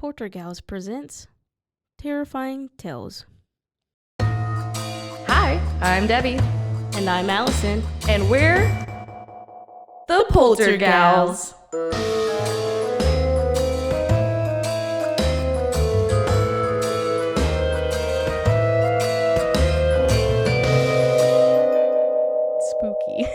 Poltergals presents Terrifying Tales. Hi, I'm Debbie. And I'm Allison. And we're the Poltergals. Spooky.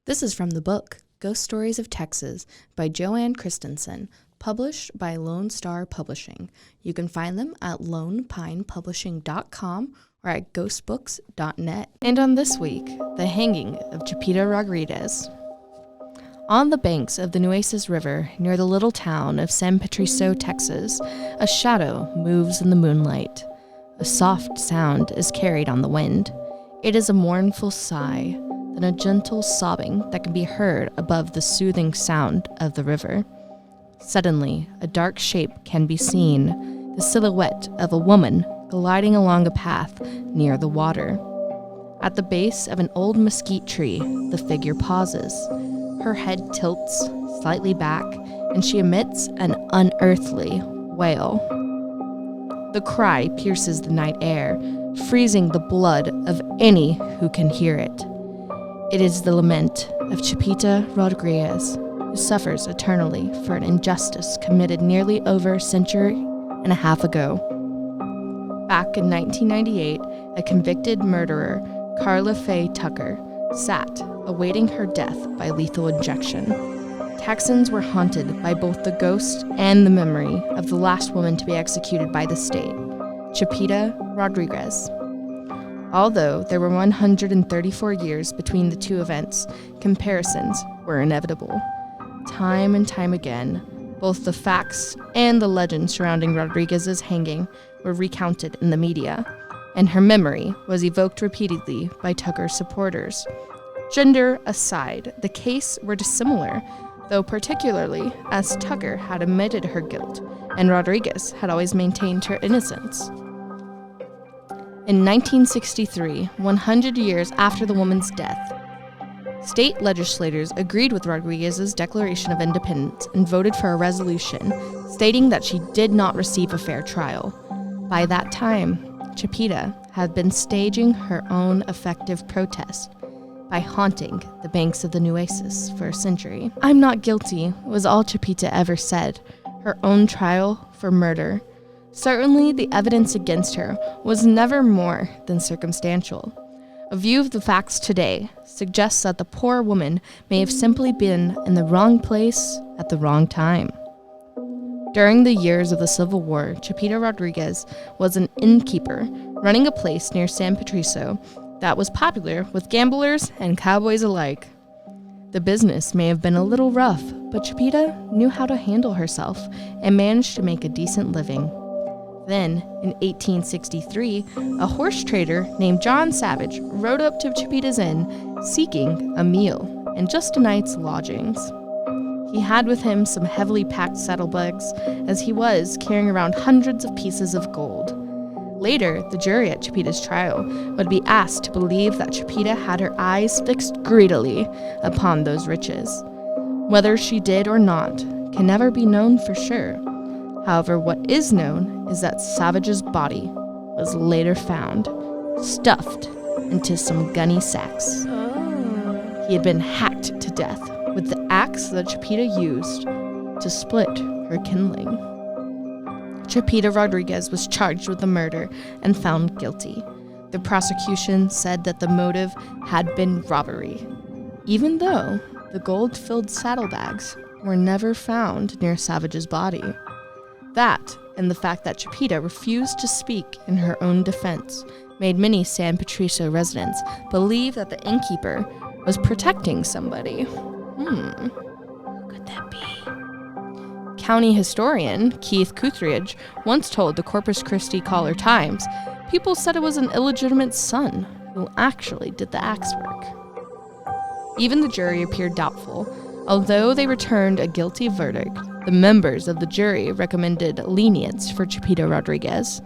This is from the book Ghost Stories of Texas by Joanne Christensen, published by Lone Star Publishing. You can find them at lonepinepublishing.com or at ghostbooks.net. And on this week, the hanging of Chapita Rodrigez. On the banks of the Nueces River, near the little town of San Patricio, Texas, a shadow moves in the moonlight. A soft sound is carried on the wind. It is a mournful sigh, then a gentle sobbing that can be heard above the soothing sound of the river. Suddenly, a dark shape can be seen, the silhouette of a woman gliding along a path near the water. At the base of an old mesquite tree, the figure pauses. Her head tilts slightly back, and she emits an unearthly wail. The cry pierces the night air, freezing the blood of any who can hear it. It is the lament of Chapita Rodrigez, who suffers eternally for an injustice committed nearly over a century and a half ago. Back in 1998, a convicted murderer, Carla Faye Tucker, sat awaiting her death by lethal injection. Texans were haunted by both the ghost and the memory of the last woman to be executed by the state, Chapita Rodrigez. Although there were 134 years between the two events, comparisons were inevitable. Time and time again, both the facts and the legend surrounding Rodriguez's hanging were recounted in the media, and her memory was evoked repeatedly by Tucker's supporters. Gender aside, the case were dissimilar, though particularly as Tucker had admitted her guilt, and Rodriguez had always maintained her innocence. In 1963, 100 years after the woman's death, state legislators agreed with Rodriguez's Declaration of Independence and voted for a resolution stating that she did not receive a fair trial. By that time, Chapita had been staging her own effective protest by haunting the banks of the Nueces for a century. "I'm not guilty," was all Chapita ever said, her own trial for murder. Certainly, the evidence against her was never more than circumstantial. A view of the facts today suggests that the poor woman may have simply been in the wrong place at the wrong time. During the years of the Civil War, Chapita Rodrigez was an innkeeper running a place near San Patricio that was popular with gamblers and cowboys alike. The business may have been a little rough, but Chapita knew how to handle herself and managed to make a decent living. Then, in 1863, a horse trader named John Savage rode up to Chapita's inn seeking a meal and just a night's lodgings. He had with him some heavily packed saddlebags, as he was carrying around hundreds of pieces of gold. Later, the jury at Chapita's trial would be asked to believe that Chapita had her eyes fixed greedily upon those riches. Whether she did or not can never be known for sure. However, what is known is that Savage's body was later found, stuffed into some gunny sacks. He had been hacked to death with the axe that Chapita used to split her kindling. Chapita Rodrigez was charged with the murder and found guilty. The prosecution said that the motive had been robbery, even though the gold-filled saddlebags were never found near Savage's body. That, and the fact that Chapita refused to speak in her own defense, made many San Patricio residents believe that the innkeeper was protecting somebody. Who could that be? County historian Keith Kuthridge once told the Corpus Christi Caller-Times, people said it was an illegitimate son who actually did the axe work. Even the jury appeared doubtful. Although they returned a guilty verdict, the members of the jury recommended lenience for Chapita Rodrigez.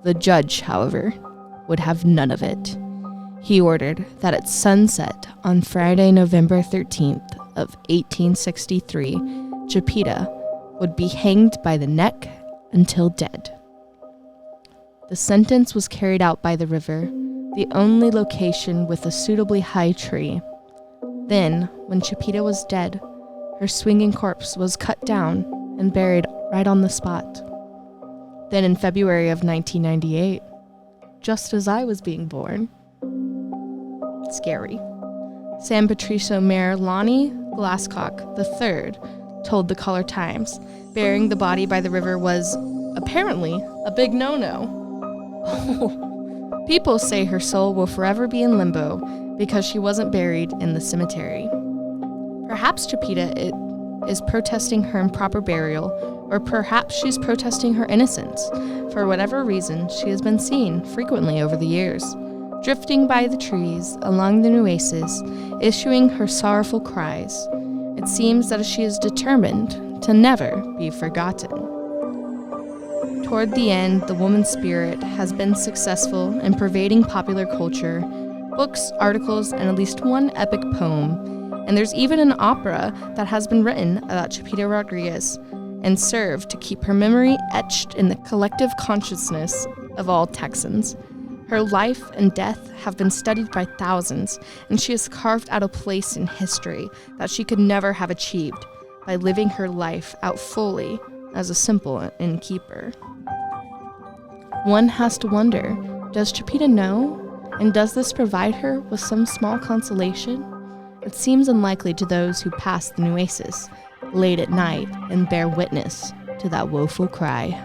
The judge, however, would have none of it. He ordered that at sunset on Friday, November 13th, of 1863, Chapita would be hanged by the neck until dead. The sentence was carried out by the river, the only location with a suitably high tree. Then, when Chapita was dead, her swinging corpse was cut down and buried right on the spot. Then in February of 1998, just as I was being born, scary, San Patricio Mayor Lonnie Glasscock III told the Caller Times burying the body by the river was apparently a big no-no. People say her soul will forever be in limbo because she wasn't buried in the cemetery. Perhaps Chapita is protesting her improper burial, or perhaps she's protesting her innocence. For whatever reason, she has been seen frequently over the years, drifting by the trees along the Nueces, issuing her sorrowful cries. It seems that she is determined to never be forgotten. Toward the end, the woman's spirit has been successful in pervading popular culture, books, articles, and at least one epic poem. And there's even an opera that has been written about Chapita Rodrigez and served to keep her memory etched in the collective consciousness of all Texans. Her life and death have been studied by thousands, and she has carved out a place in history that she could never have achieved by living her life out fully as a simple innkeeper. One has to wonder, does Chapita know? And does this provide her with some small consolation? It seems unlikely to those who pass the Nueces late at night and bear witness to that woeful cry.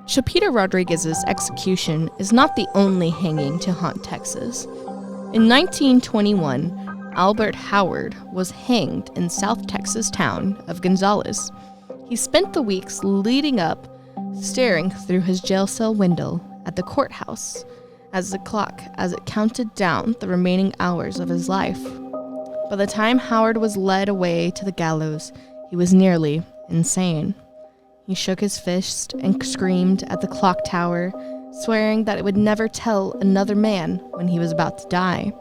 Chapita Rodriguez's execution is not the only hanging to haunt Texas. In 1921, Albert Howard was hanged in South Texas town of Gonzales. He spent the weeks leading up staring through his jail cell window at the courthouse as it counted down the remaining hours of his life. By the time Howard was led away to the gallows, he was nearly insane. He shook his fist and screamed at the clock tower, swearing that it would never tell another man when he was about to die.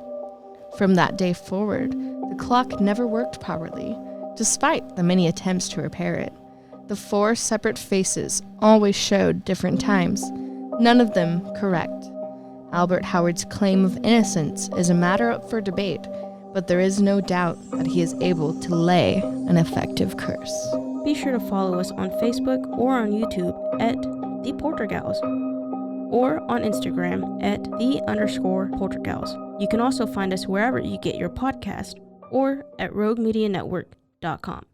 From that day forward, the clock never worked properly, despite the many attempts to repair it. The 4 separate faces always showed different times, none of them correct. Albert Howard's claim of innocence is a matter up for debate, but there is no doubt that he is able to lay an effective curse. Be sure to follow us on Facebook or on YouTube at The Poltergals, or on Instagram at _Poltergals. You can also find us wherever you get your podcast or at roguemedianetwork.com.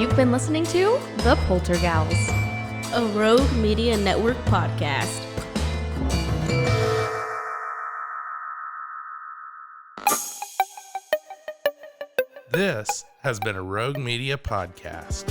You've been listening to The Poltergals, a Rogue Media Network podcast. This has been a Rogue Media podcast.